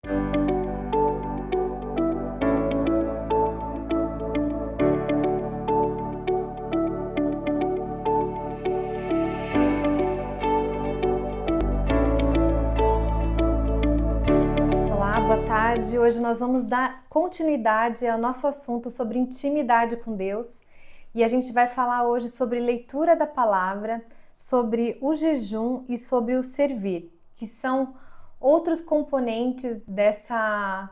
Olá, boa tarde. Hoje nós vamos dar continuidade ao nosso assunto sobre intimidade com Deus e a gente vai falar hoje sobre leitura da palavra, sobre o jejum e sobre o servir, que são outros componentes dessa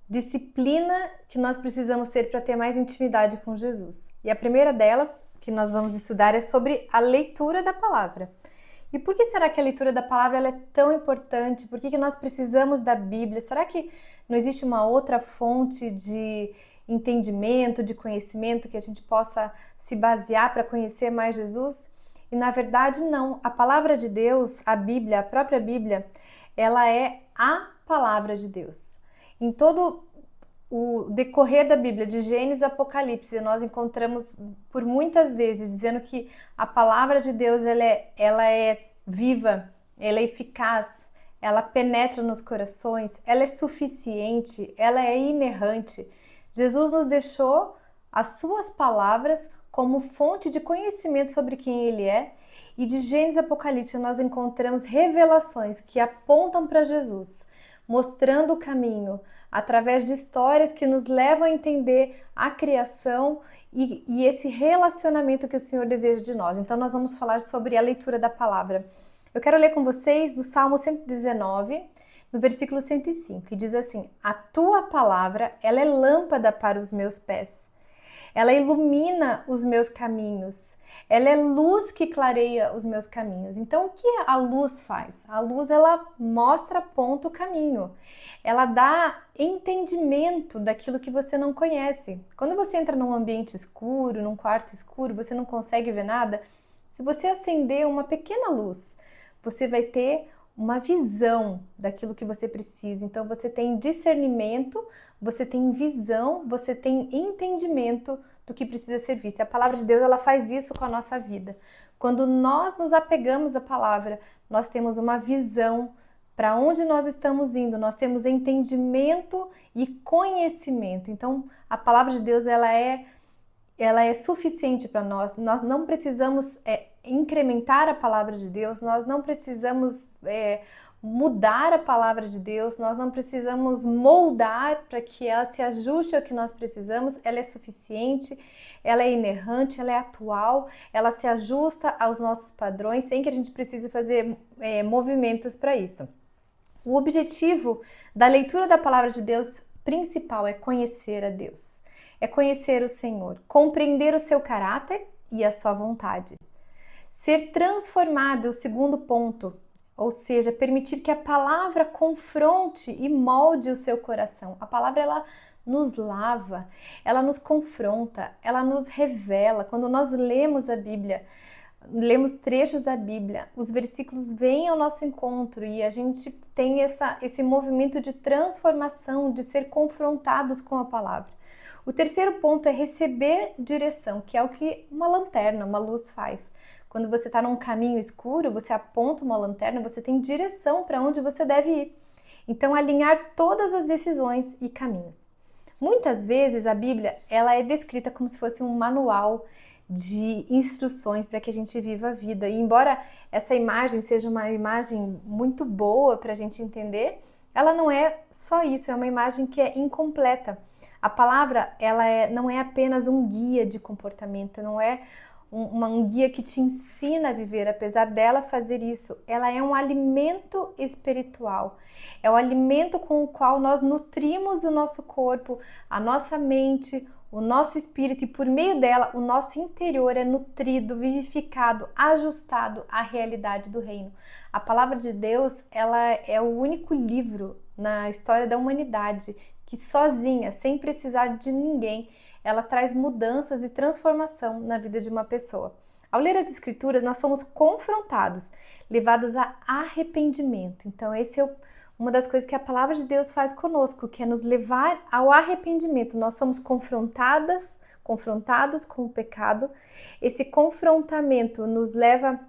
disciplina que nós precisamos ter para ter mais intimidade com Jesus. E a primeira delas que nós vamos estudar é sobre a leitura da palavra. E por que será que a leitura da palavra ela é tão importante? Por que nós precisamos da Bíblia? Será que não existe uma outra fonte de entendimento, de conhecimento que a gente possa se basear para conhecer mais Jesus? E na verdade não. A palavra de Deus, a Bíblia, a própria Bíblia, ela é a palavra de Deus. Em todo o decorrer da Bíblia, de Gênesis a Apocalipse, nós encontramos por muitas vezes dizendo que a palavra de Deus ela é viva, ela é eficaz, ela penetra nos corações, ela é suficiente, ela é inerrante. Jesus nos deixou as suas palavras como fonte de conhecimento sobre quem Ele é, e de Gênesis a Apocalipse nós encontramos revelações que apontam para Jesus, mostrando o caminho, através de histórias que nos levam a entender a criação e esse relacionamento que o Senhor deseja de nós. Então nós vamos falar sobre a leitura da palavra. Eu quero ler com vocês do Salmo 119, no versículo 105, que diz assim: a tua palavra, ela é lâmpada para os meus pés, ela ilumina os meus caminhos, ela é luz que clareia os meus caminhos. Então, o que a luz faz? A luz, ela mostra, aponta o caminho. Ela dá entendimento daquilo que você não conhece. Quando você entra num ambiente escuro, num quarto escuro, você não consegue ver nada, se você acender uma pequena luz, você vai ter uma visão daquilo que você precisa. Então você tem discernimento, você tem visão, você tem entendimento do que precisa ser visto. A palavra de Deus, ela faz isso com a nossa vida. Quando nós nos apegamos à palavra, nós temos uma visão para onde nós estamos indo, nós temos entendimento e conhecimento. Então a palavra de Deus, ela é suficiente para nós. Nós não precisamos incrementar a palavra de Deus, nós não precisamos mudar a palavra de Deus, nós não precisamos moldar para que ela se ajuste ao que nós precisamos. Ela é suficiente, ela é inerrante, ela é atual, ela se ajusta aos nossos padrões sem que a gente precise fazer movimentos para isso. O objetivo da leitura da palavra de Deus principal é conhecer a Deus, é conhecer o Senhor, compreender o seu caráter e a sua vontade. Ser transformado é o segundo ponto, ou seja, permitir que a palavra confronte e molde o seu coração. A palavra, ela nos lava, ela nos confronta, ela nos revela. Quando nós lemos a Bíblia, lemos trechos da Bíblia, os versículos vêm ao nosso encontro e a gente tem esse movimento de transformação, de ser confrontados com a palavra. O terceiro ponto é receber direção, que é o que uma lanterna, uma luz faz. Quando você está num caminho escuro, você aponta uma lanterna, você tem direção para onde você deve ir. Então, alinhar todas as decisões e caminhos. Muitas vezes a Bíblia, ela é descrita como se fosse um manual de instruções para que a gente viva a vida. E embora essa imagem seja uma imagem muito boa para a gente entender, ela não é só isso, é uma imagem que é incompleta. A palavra, não é apenas um guia de comportamento, não é um guia que te ensina a viver. Apesar dela fazer isso, ela é um alimento espiritual, é o alimento com o qual nós nutrimos o nosso corpo, a nossa mente, o nosso espírito, e por meio dela o nosso interior é nutrido, vivificado, ajustado à realidade do reino. A palavra de Deus, ela é o único livro na história da humanidade que sozinha, sem precisar de ninguém, ela traz mudanças e transformação na vida de uma pessoa. Ao ler as Escrituras, nós somos confrontados, levados a arrependimento. Então, esse é uma das coisas que a palavra de Deus faz conosco, que é nos levar ao arrependimento. Nós somos confrontados com o pecado. Esse confrontamento nos leva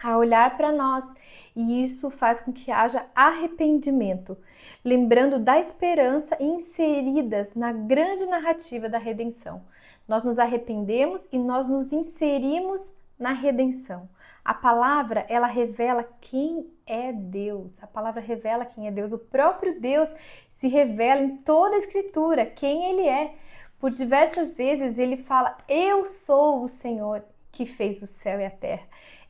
a olhar para nós, e isso faz com que haja arrependimento, lembrando da esperança inseridas na grande narrativa da redenção. Nós nos arrependemos e nós nos inserimos na redenção. A palavra, ela revela quem é Deus. A palavra revela quem é Deus. O próprio Deus se revela em toda a Escritura, quem Ele é. Por diversas vezes ele fala: eu sou o Senhor que fez o céu e a terra.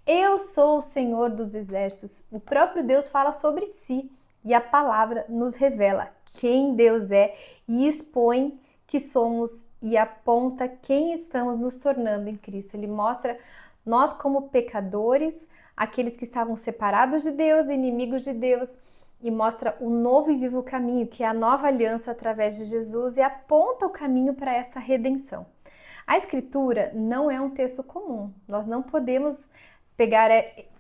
Eu sou o Senhor dos exércitos. O próprio Deus fala sobre si e a palavra nos revela quem Deus é e expõe que somos e aponta quem estamos nos tornando em Cristo. Ele mostra nós como pecadores, aqueles que estavam separados de Deus, inimigos de Deus, e mostra o novo e vivo caminho, que é a nova aliança através de Jesus, e aponta o caminho para essa redenção. A Escritura não é um texto comum. Nós não podemos pegar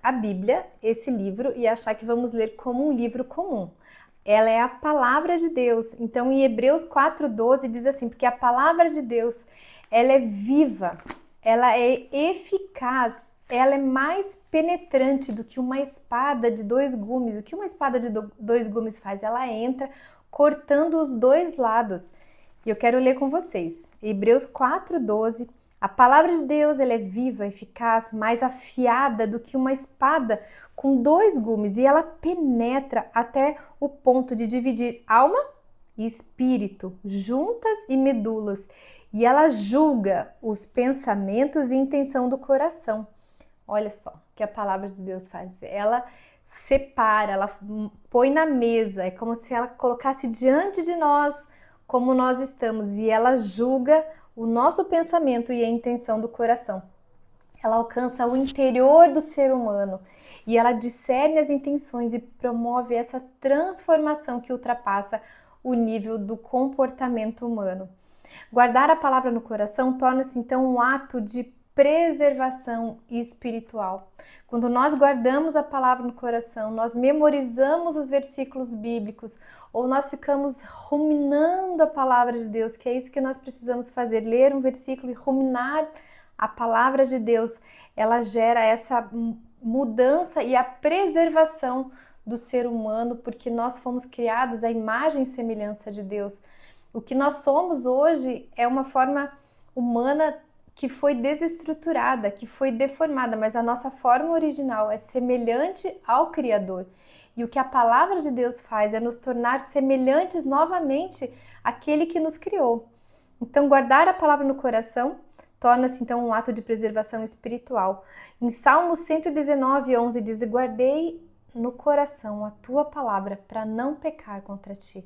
a Bíblia, esse livro, e achar que vamos ler como um livro comum. Ela é a palavra de Deus. Então, em Hebreus 4:12 diz assim: porque a palavra de Deus, ela é viva, ela é eficaz, ela é mais penetrante do que uma espada de dois gumes. O que uma espada de dois gumes faz? Ela entra cortando os dois lados. E eu quero ler com vocês. Hebreus 4:12. A palavra de Deus, ela é viva, eficaz, mais afiada do que uma espada com dois gumes, e ela penetra até o ponto de dividir alma e espírito, juntas e medulas, e ela julga os pensamentos e intenção do coração. Olha só o que a palavra de Deus faz. Ela separa, ela põe na mesa, é como se ela colocasse diante de nós como nós estamos, e ela julga o nosso pensamento e a intenção do coração. Ela alcança o interior do ser humano e ela discerne as intenções e promove essa transformação que ultrapassa o nível do comportamento humano. Guardar a palavra no coração torna-se então um ato de preservação espiritual. Quando nós guardamos a palavra no coração, nós memorizamos os versículos bíblicos, ou nós ficamos ruminando a palavra de Deus, que é isso que nós precisamos fazer, ler um versículo e ruminar a palavra de Deus. Ela gera essa mudança e a preservação do ser humano, porque nós fomos criados à imagem e semelhança de Deus. O que nós somos hoje é uma forma humana que foi desestruturada, que foi deformada, mas a nossa forma original é semelhante ao Criador. E o que a palavra de Deus faz é nos tornar semelhantes novamente àquele que nos criou. Então, guardar a palavra no coração torna-se então um ato de preservação espiritual. Em Salmos 119:11 diz: guardei no coração a tua palavra para não pecar contra ti.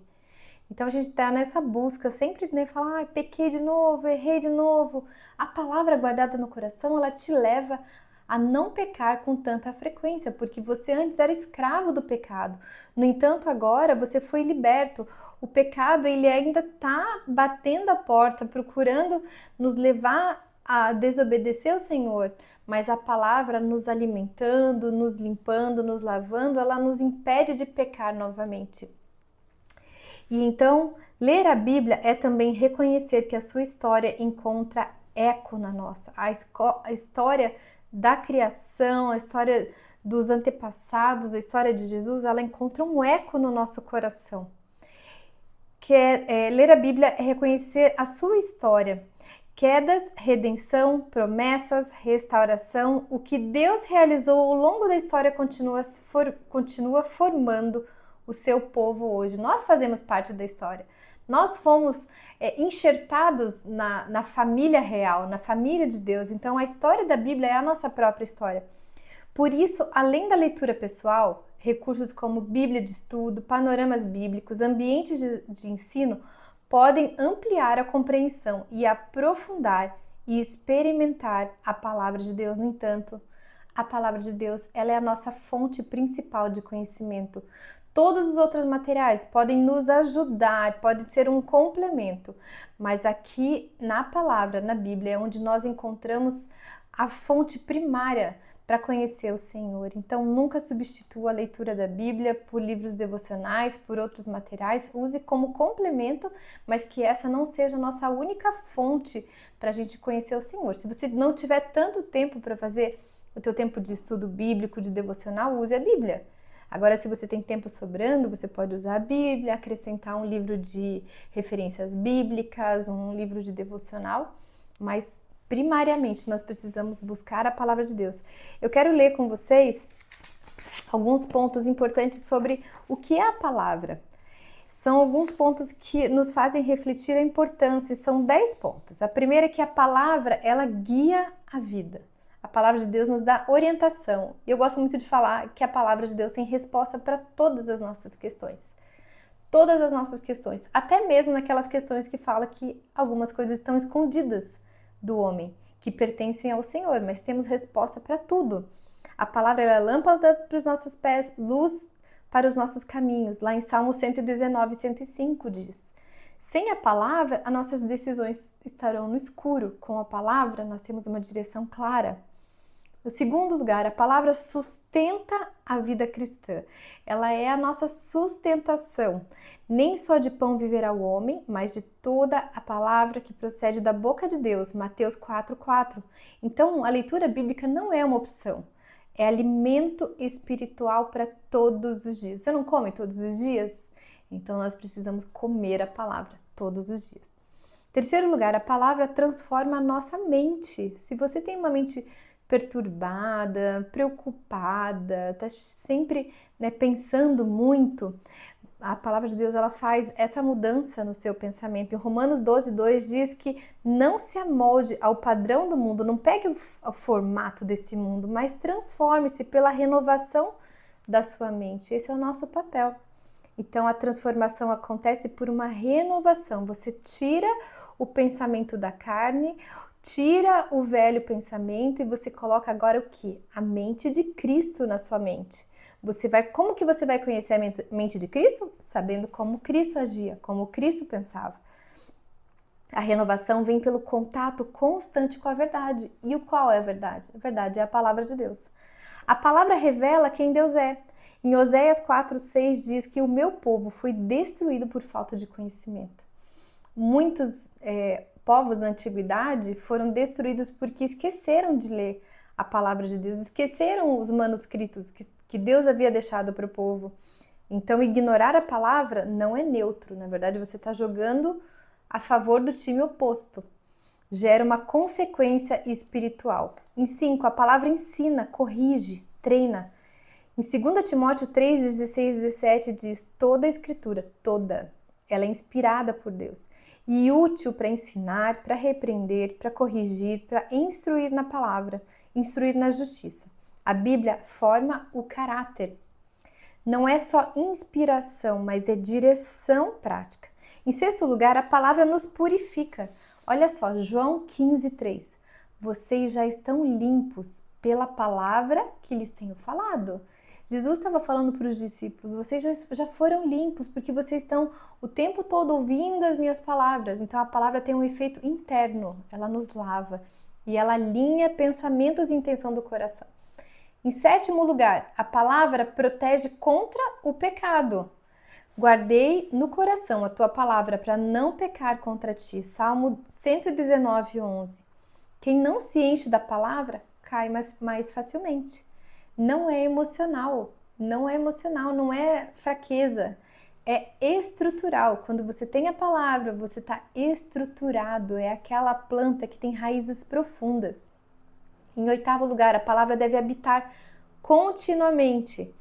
Então a gente está nessa busca, sempre falar, pequei de novo, errei de novo. A palavra guardada no coração, ela te leva a não pecar com tanta frequência, porque você antes era escravo do pecado. No entanto, agora você foi liberto. O pecado, ele ainda está batendo a porta, procurando nos levar a desobedecer ao Senhor, mas a palavra nos alimentando, nos limpando, nos lavando, ela nos impede de pecar novamente. E então, ler a Bíblia é também reconhecer que a sua história encontra eco na nossa. A história da criação, a história dos antepassados, a história de Jesus, ela encontra um eco no nosso coração. Ler a Bíblia é reconhecer a sua história. Quedas, redenção, promessas, restauração, o que Deus realizou ao longo da história continua formando o seu povo hoje. Nós fazemos parte da história. Nós fomos enxertados na família real, na família de Deus. Então a história da Bíblia é a nossa própria história. Por isso, além da leitura pessoal, recursos como Bíblia de estudo, panoramas bíblicos, ambientes de ensino podem ampliar a compreensão e aprofundar e experimentar a palavra de Deus. No entanto, a palavra de Deus, ela é a nossa fonte principal de conhecimento. Todos os outros materiais podem nos ajudar, pode ser um complemento, mas aqui na palavra, na Bíblia, é onde nós encontramos a fonte primária para conhecer o Senhor. Então, nunca substitua a leitura da Bíblia por livros devocionais, por outros materiais. Use como complemento, mas que essa não seja a nossa única fonte para a gente conhecer o Senhor. Se você não tiver tanto tempo para fazer, o teu tempo de estudo bíblico, de devocional, use a Bíblia. Agora, se você tem tempo sobrando, você pode usar a Bíblia, acrescentar um livro de referências bíblicas, um livro de devocional, mas primariamente nós precisamos buscar a palavra de Deus. Eu quero ler com vocês alguns pontos importantes sobre o que é a palavra. São alguns pontos que nos fazem refletir a importância, são 10 pontos. A primeira é que a palavra, ela guia a vida. A palavra de Deus nos dá orientação. E eu gosto muito de falar que a palavra de Deus tem resposta para todas as nossas questões. Todas as nossas questões. Até mesmo naquelas questões que fala que algumas coisas estão escondidas do homem, que pertencem ao Senhor, mas temos resposta para tudo. A palavra é lâmpada para os nossos pés, luz para os nossos caminhos. Lá em Salmo 119, 105 diz: sem a palavra, as nossas decisões estarão no escuro. Com a palavra, nós temos uma direção clara. No segundo lugar, a palavra sustenta a vida cristã. Ela é a nossa sustentação. Nem só de pão viverá o homem, mas de toda a palavra que procede da boca de Deus. Mateus 4:4. Então, a leitura bíblica não é uma opção. É alimento espiritual para todos os dias. Você não come todos os dias? Então, nós precisamos comer a palavra todos os dias. Terceiro lugar, a palavra transforma a nossa mente. Se você tem uma mente perturbada, preocupada, está sempre pensando muito, a palavra de Deus ela faz essa mudança no seu pensamento. Em Romanos 12:2 diz que não se amolde ao padrão do mundo, não pegue o formato desse mundo, mas transforme-se pela renovação da sua mente. Esse é o nosso papel. Então a transformação acontece por uma renovação. Você tira o pensamento da carne, tira o velho pensamento e você coloca agora o quê? A mente de Cristo na sua mente. Como que você vai conhecer a mente de Cristo? Sabendo como Cristo agia, como Cristo pensava. A renovação vem pelo contato constante com a verdade. E qual é a verdade? A verdade é a palavra de Deus. A palavra revela quem Deus é. Em Oséias 4:6 diz que o meu povo foi destruído por falta de conhecimento. Muitos povos na antiguidade foram destruídos porque esqueceram de ler a palavra de Deus, esqueceram os manuscritos que Deus havia deixado para o povo. Então, ignorar a palavra não é neutro. Na verdade, você está jogando a favor do time oposto. Gera uma consequência espiritual. Em 5, a palavra ensina, corrige, treina. Em 2 Timóteo 3:16, 17 diz: toda a escritura, toda, ela é inspirada por Deus e útil para ensinar, para repreender, para corrigir, para instruir na palavra, instruir na justiça. A Bíblia forma o caráter. Não é só inspiração, mas é direção prática. Em sexto lugar, a palavra nos purifica. Olha só, João 15:3. Vocês já estão limpos pela palavra que lhes tenho falado. Jesus estava falando para os discípulos, vocês já foram limpos porque vocês estão o tempo todo ouvindo as minhas palavras. Então a palavra tem um efeito interno, ela nos lava e ela alinha pensamentos e intenção do coração. Em sétimo lugar, a palavra protege contra o pecado. Guardei no coração a tua palavra para não pecar contra ti. Salmo 119:11. Quem não se enche da palavra cai mais facilmente. Não é emocional, não é fraqueza, é estrutural. Quando você tem a palavra, você está estruturado, é aquela planta que tem raízes profundas. Em oitavo lugar, a palavra deve habitar continuamente.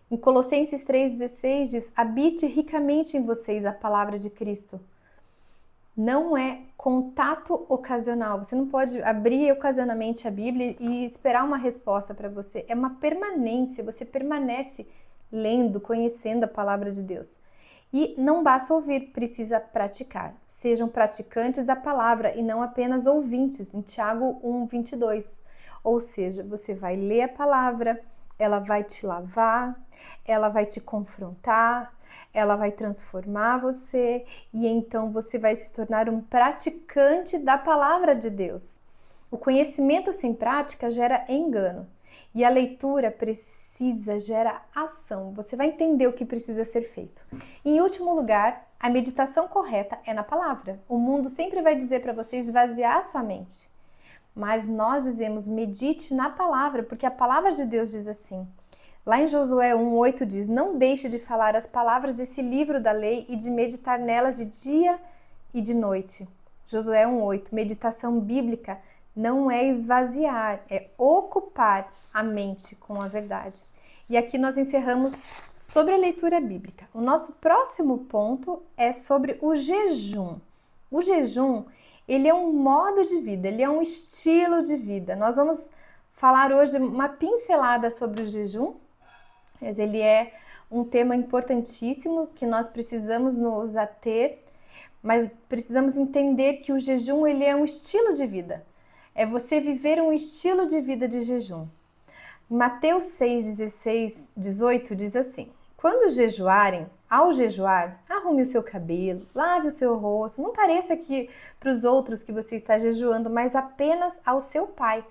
Em Colossenses 3:16 diz: habite ricamente em vocês a palavra de Cristo. Não é contato ocasional. Você não pode abrir ocasionalmente a Bíblia e esperar uma resposta para você. É uma permanência. Você permanece lendo, conhecendo a palavra de Deus. E não basta ouvir, precisa praticar. Sejam praticantes da palavra e não apenas ouvintes. Em Tiago 1:22. Ou seja, você vai ler a palavra, ela vai te lavar, ela vai te confrontar, ela vai transformar você e então você vai se tornar um praticante da palavra de Deus. O conhecimento sem prática gera engano e a leitura gera ação. Você vai entender o que precisa ser feito. Em último lugar, a meditação correta é na palavra. O mundo sempre vai dizer para você esvaziar a sua mente. mas nós dizemos medite na palavra, porque a palavra de Deus diz assim. Lá em Josué 1:8 diz: não deixe de falar as palavras desse livro da lei e de meditar nelas de dia e de noite. Josué 1:8. Meditação bíblica não é esvaziar, é ocupar a mente com a verdade. E aqui nós encerramos sobre a leitura bíblica. O nosso próximo ponto é sobre o jejum. O jejum, ele é um modo de vida, ele é um estilo de vida. Nós vamos falar hoje uma pincelada sobre o jejum, mas ele é um tema importantíssimo que nós precisamos nos ater, mas precisamos entender que o jejum, ele é um estilo de vida. É você viver um estilo de vida de jejum. Mateus 6:16, 18 diz assim: quando jejuarem, ao jejuar, arrume o seu cabelo, lave o seu rosto, não pareça que para os outros que você está jejuando, mas apenas ao seu Pai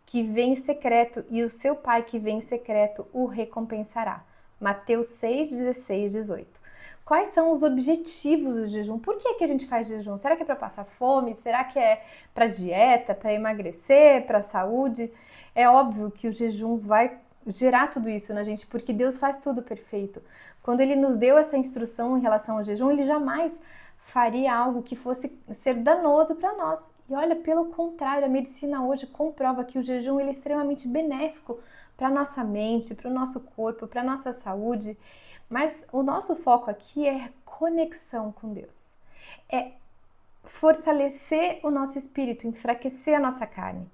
que vem em secreto, e o seu Pai que vem em secreto o recompensará. Mateus 6:16, 18. Quais são os objetivos do jejum? Por que a gente faz jejum? Será que é para passar fome? Será que é para dieta, para emagrecer, para saúde? É óbvio que o jejum vai gerar tudo isso na gente, porque Deus faz tudo perfeito. Quando Ele nos deu essa instrução em relação ao jejum, Ele jamais faria algo que fosse ser danoso para nós. E olha, pelo contrário, a medicina hoje comprova que o jejum ele é extremamente benéfico para a nossa mente, para o nosso corpo, para a nossa saúde. Mas o nosso foco aqui é conexão com Deus. É fortalecer o nosso espírito, enfraquecer a nossa carne.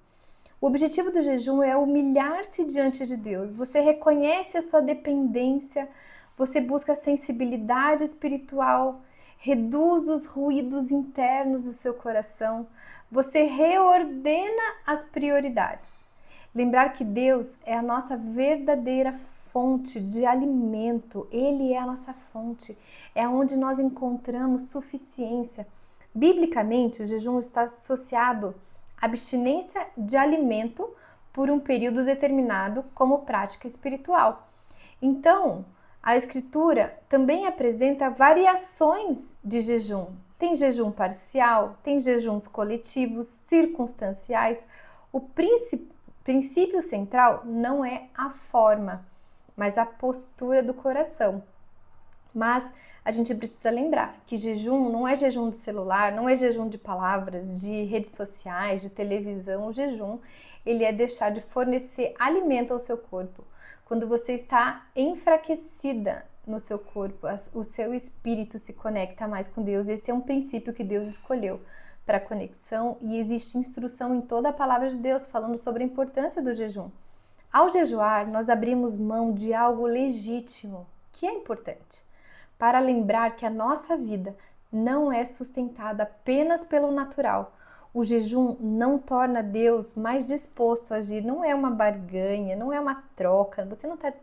O objetivo do jejum é humilhar-se diante de Deus. Você reconhece a sua dependência, você busca sensibilidade espiritual, reduz os ruídos internos do seu coração, você reordena as prioridades. Lembrar que Deus é a nossa verdadeira fonte de alimento, Ele é a nossa fonte, é onde nós encontramos suficiência. Biblicamente, o jejum está associado à abstinência de alimento por um período determinado como prática espiritual. Então, a Escritura também apresenta variações de jejum. Tem jejum parcial, tem jejuns coletivos, circunstanciais. O princípio central não é a forma, mas a postura do coração. Mas a gente precisa lembrar que jejum não é jejum de celular, não é jejum de palavras, de redes sociais, de televisão. O jejum, ele é deixar de fornecer alimento ao seu corpo. Quando você está enfraquecida no seu corpo, o seu espírito se conecta mais com Deus. Esse é um princípio que Deus escolheu para conexão e existe instrução em toda a palavra de Deus falando sobre a importância do jejum. Ao jejuar, nós abrimos mão de algo legítimo, que é importante, para lembrar que a nossa vida não é sustentada apenas pelo natural. O jejum não torna Deus mais disposto a agir, não é uma barganha, não é uma troca, você não está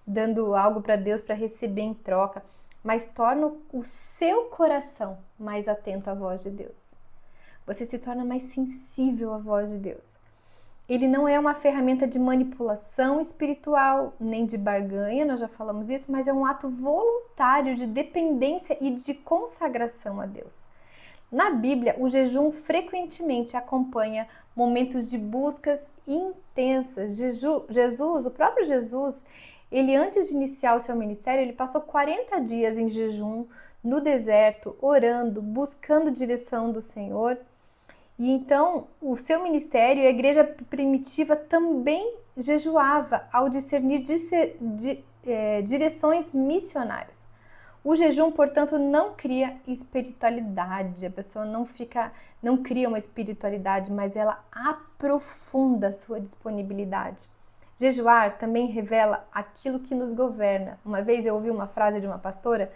dando algo para Deus para receber em troca, mas torna o seu coração mais atento à voz de Deus. Você se torna mais sensível à voz de Deus. Ele não é uma ferramenta de manipulação espiritual, nem de barganha, nós já falamos isso, mas é um ato voluntário de dependência e de consagração a Deus. Na Bíblia, o jejum frequentemente acompanha momentos de buscas intensas. Jesus, o próprio Jesus, ele antes de iniciar o seu ministério, ele passou 40 dias em jejum, no deserto, orando, buscando direção do Senhor. E então, o seu ministério, a igreja primitiva também jejuava ao discernir direções missionárias. O jejum, portanto, não cria espiritualidade, a pessoa não cria uma espiritualidade, mas ela aprofunda a sua disponibilidade. Jejuar também revela aquilo que nos governa. Uma vez eu ouvi uma frase de uma pastora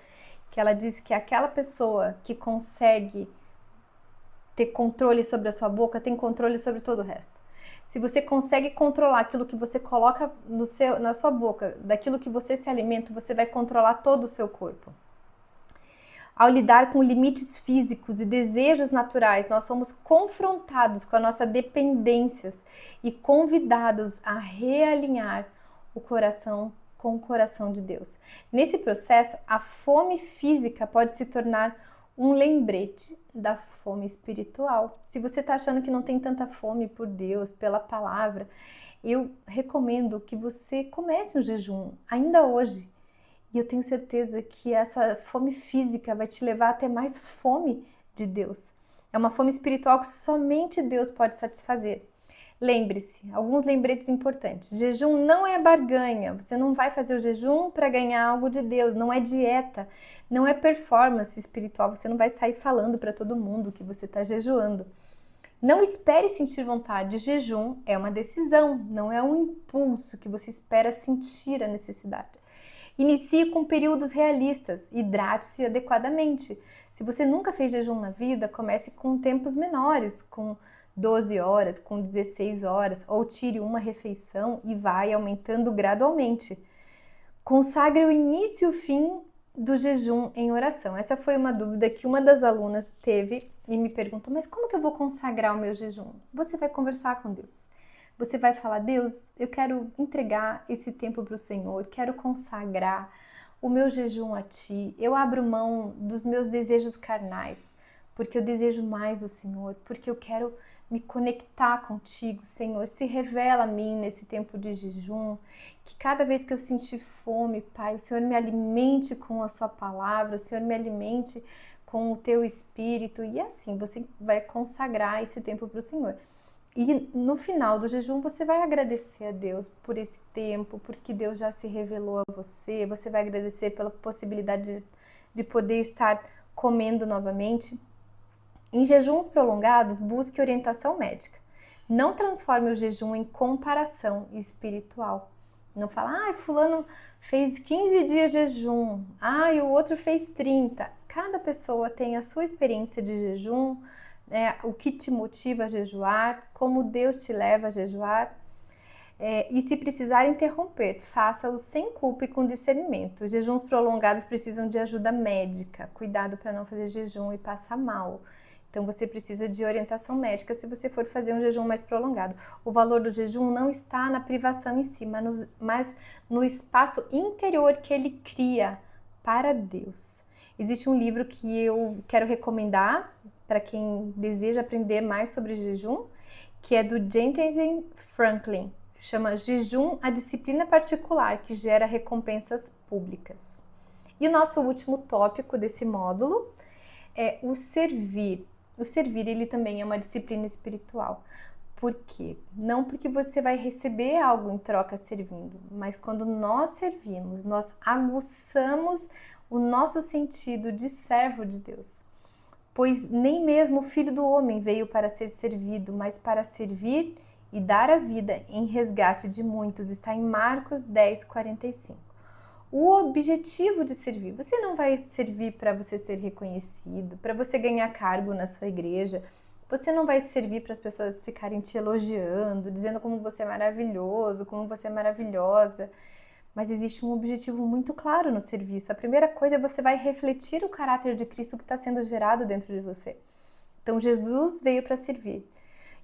que ela disse que aquela pessoa que consegue ter controle sobre a sua boca tem controle sobre todo o resto. Se você consegue controlar aquilo que você coloca na sua boca, daquilo que você se alimenta, você vai controlar todo o seu corpo. Ao lidar com limites físicos e desejos naturais, nós somos confrontados com as nossas dependências e convidados a realinhar o coração com o coração de Deus. Nesse processo, a fome física pode se tornar um lembrete da fome espiritual. Se você está achando que não tem tanta fome por Deus, pela palavra, eu recomendo que você comece um jejum ainda hoje. E eu tenho certeza que a sua fome física vai te levar a ter mais fome de Deus. É uma fome espiritual que somente Deus pode satisfazer. Lembre-se, alguns lembretes importantes. Jejum não é barganha. Você não vai fazer o jejum para ganhar algo de Deus. Não é dieta, não é performance espiritual. Você não vai sair falando para todo mundo que você está jejuando. Não espere sentir vontade. Jejum é uma decisão, não é um impulso que você espera sentir a necessidade. Inicie com períodos realistas, hidrate-se adequadamente. Se você nunca fez jejum na vida, comece com tempos menores, com 12 horas, com 16 horas, ou tire uma refeição e vai aumentando gradualmente. Consagre o início e o fim do jejum em oração. Essa foi uma dúvida que uma das alunas teve e me perguntou, mas como que eu vou consagrar o meu jejum? Você vai conversar com Deus. Você vai falar, Deus, eu quero entregar esse tempo para o Senhor, quero consagrar o meu jejum a Ti. Eu abro mão dos meus desejos carnais, porque eu desejo mais o Senhor, porque eu quero me conectar contigo, Senhor. Se revela a mim nesse tempo de jejum, que cada vez que eu sentir fome, Pai, o Senhor me alimente com a Sua palavra, o Senhor me alimente com o Teu Espírito, e assim você vai consagrar esse tempo para o Senhor. E no final do jejum você vai agradecer a Deus por esse tempo, porque Deus já se revelou a você, você vai agradecer pela possibilidade de poder estar comendo novamente. Em jejuns prolongados, busque orientação médica. Não transforme o jejum em comparação espiritual. Não fala, fulano fez 15 dias de jejum, o outro fez 30. Cada pessoa tem a sua experiência de jejum, o que te motiva a jejuar, como Deus te leva a jejuar. E se precisar interromper, faça-o sem culpa e com discernimento. Jejuns prolongados precisam de ajuda médica. Cuidado para não fazer jejum e passar mal. Então você precisa de orientação médica se você for fazer um jejum mais prolongado. O valor do jejum não está na privação em si, mas no espaço interior que ele cria para Deus. Existe um livro que eu quero recomendar para quem deseja aprender mais sobre jejum, que é do Jensen Franklin. Chama Jejum, a disciplina particular que gera recompensas públicas. E o nosso último tópico desse módulo é o servir. O servir, ele também é uma disciplina espiritual. Por quê? Não porque você vai receber algo em troca servindo, mas quando nós servimos, nós aguçamos o nosso sentido de servo de Deus. Pois nem mesmo o Filho do Homem veio para ser servido, mas para servir e dar a vida em resgate de muitos. Está em Marcos 10, 45. O objetivo de servir, você não vai servir para você ser reconhecido, para você ganhar cargo na sua igreja, você não vai servir para as pessoas ficarem te elogiando, dizendo como você é maravilhoso, como você é maravilhosa, mas existe um objetivo muito claro no serviço. A primeira coisa é você vai refletir o caráter de Cristo que está sendo gerado dentro de você. Então Jesus veio para servir.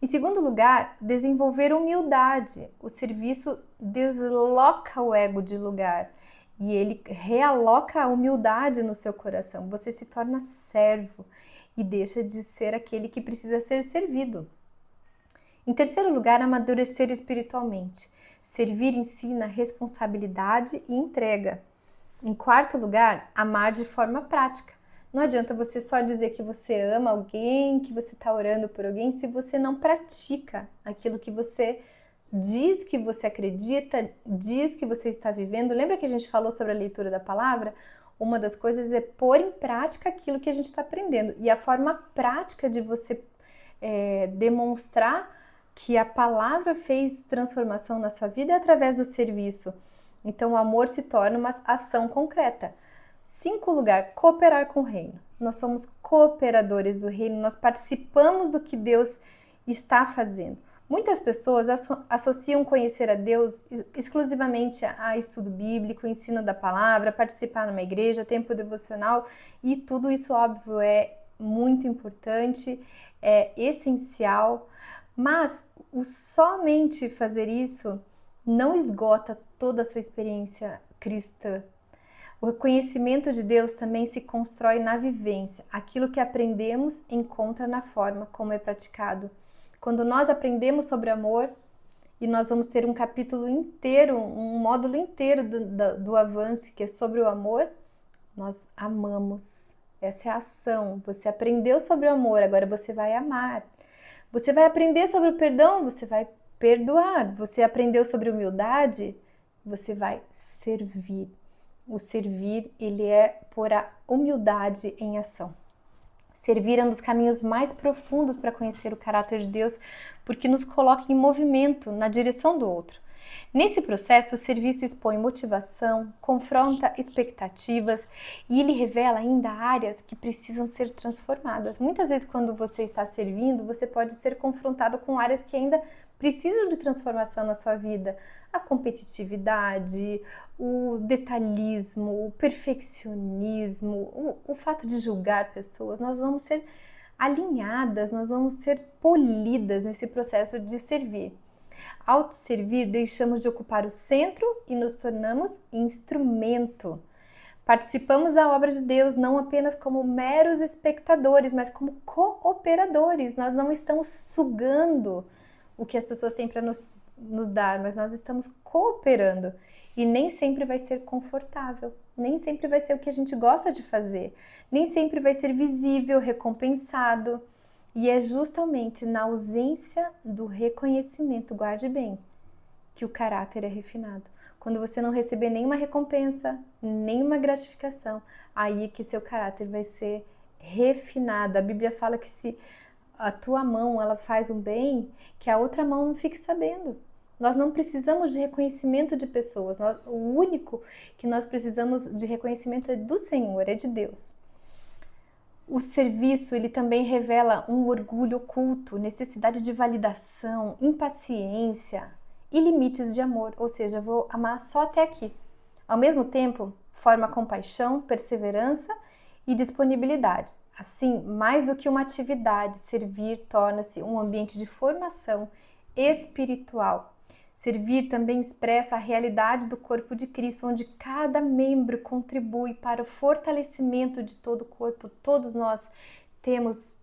Em segundo lugar, desenvolver humildade. O serviço desloca o ego de lugar e ele realoca a humildade no seu coração. Você se torna servo e deixa de ser aquele que precisa ser servido. Em terceiro lugar, amadurecer espiritualmente. Servir ensina responsabilidade e entrega. Em quarto lugar, amar de forma prática. Não adianta você só dizer que você ama alguém, que você está orando por alguém, se você não pratica aquilo que você diz que você acredita, diz que você está vivendo. Lembra que a gente falou sobre a leitura da palavra? Uma das coisas é pôr em prática aquilo que a gente está aprendendo. E a forma prática de você demonstrar que a palavra fez transformação na sua vida é através do serviço. Então o amor se torna uma ação concreta. 5 lugar, cooperar com o reino. Nós somos cooperadores do reino, nós participamos do que Deus está fazendo. Muitas pessoas associam conhecer a Deus exclusivamente a estudo bíblico, ensino da palavra, participar numa igreja, tempo devocional, e tudo isso, óbvio, é muito importante, é essencial, mas o somente fazer isso não esgota toda a sua experiência cristã. O conhecimento de Deus também se constrói na vivência. Aquilo que aprendemos encontra na forma como é praticado. Quando nós aprendemos sobre amor, e nós vamos ter um capítulo inteiro, um módulo inteiro do Avance, que é sobre o amor, nós amamos. Essa é a ação. Você aprendeu sobre o amor, agora você vai amar. Você vai aprender sobre o perdão, você vai perdoar. Você aprendeu sobre humildade, você vai servir. O servir, ele é pôr a humildade em ação. Servir é um dos caminhos mais profundos para conhecer o caráter de Deus, porque nos coloca em movimento na direção do outro. Nesse processo, o serviço expõe motivação, confronta expectativas e ele revela ainda áreas que precisam ser transformadas. Muitas vezes, quando você está servindo, você pode ser confrontado com áreas que ainda precisam de transformação na sua vida. A competitividade, o detalhismo, o perfeccionismo, o fato de julgar pessoas. Nós vamos ser alinhadas, nós vamos ser polidas nesse processo de servir. Ao servir, deixamos de ocupar o centro e nos tornamos instrumento. Participamos da obra de Deus não apenas como meros espectadores, mas como cooperadores. Nós não estamos sugando o que as pessoas têm para nos dar, mas nós estamos cooperando. E nem sempre vai ser confortável, nem sempre vai ser o que a gente gosta de fazer, nem sempre vai ser visível, recompensado. E é justamente na ausência do reconhecimento, guarde bem, que o caráter é refinado. Quando você não receber nenhuma recompensa, nenhuma gratificação, aí é que seu caráter vai ser refinado. A Bíblia fala que se a tua mão ela faz um bem, que a outra mão não fique sabendo. Nós não precisamos de reconhecimento de pessoas. O único que nós precisamos de reconhecimento é do Senhor, é de Deus. O serviço, ele também revela um orgulho oculto, necessidade de validação, impaciência e limites de amor. Ou seja, vou amar só até aqui. Ao mesmo tempo, forma compaixão, perseverança e disponibilidade. Assim, mais do que uma atividade, servir torna-se um ambiente de formação espiritual. Servir também expressa a realidade do corpo de Cristo, onde cada membro contribui para o fortalecimento de todo o corpo. Todos nós temos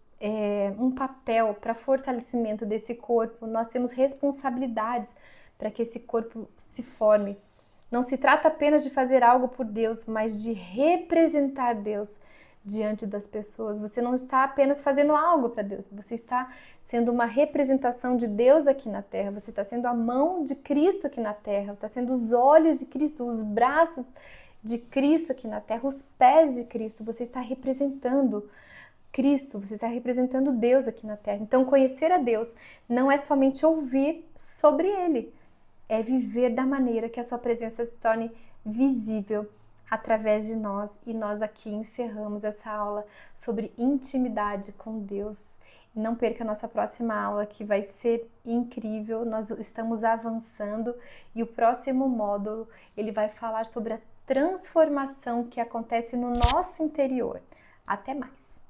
um papel para fortalecimento desse corpo, nós temos responsabilidades para que esse corpo se forme. Não se trata apenas de fazer algo por Deus, mas de representar Deus diante das pessoas. Você não está apenas fazendo algo para Deus, você está sendo uma representação de Deus aqui na terra, você está sendo a mão de Cristo aqui na terra, está sendo os olhos de Cristo, os braços de Cristo aqui na terra, os pés de Cristo, você está representando Cristo, você está representando Deus aqui na terra. Então, conhecer a Deus não é somente ouvir sobre Ele, é viver da maneira que a sua presença se torne visível através de nós. E nós aqui encerramos essa aula sobre intimidade com Deus. Não perca a nossa próxima aula, que vai ser incrível. Nós estamos avançando e o próximo módulo ele vai falar sobre a transformação que acontece no nosso interior. Até mais!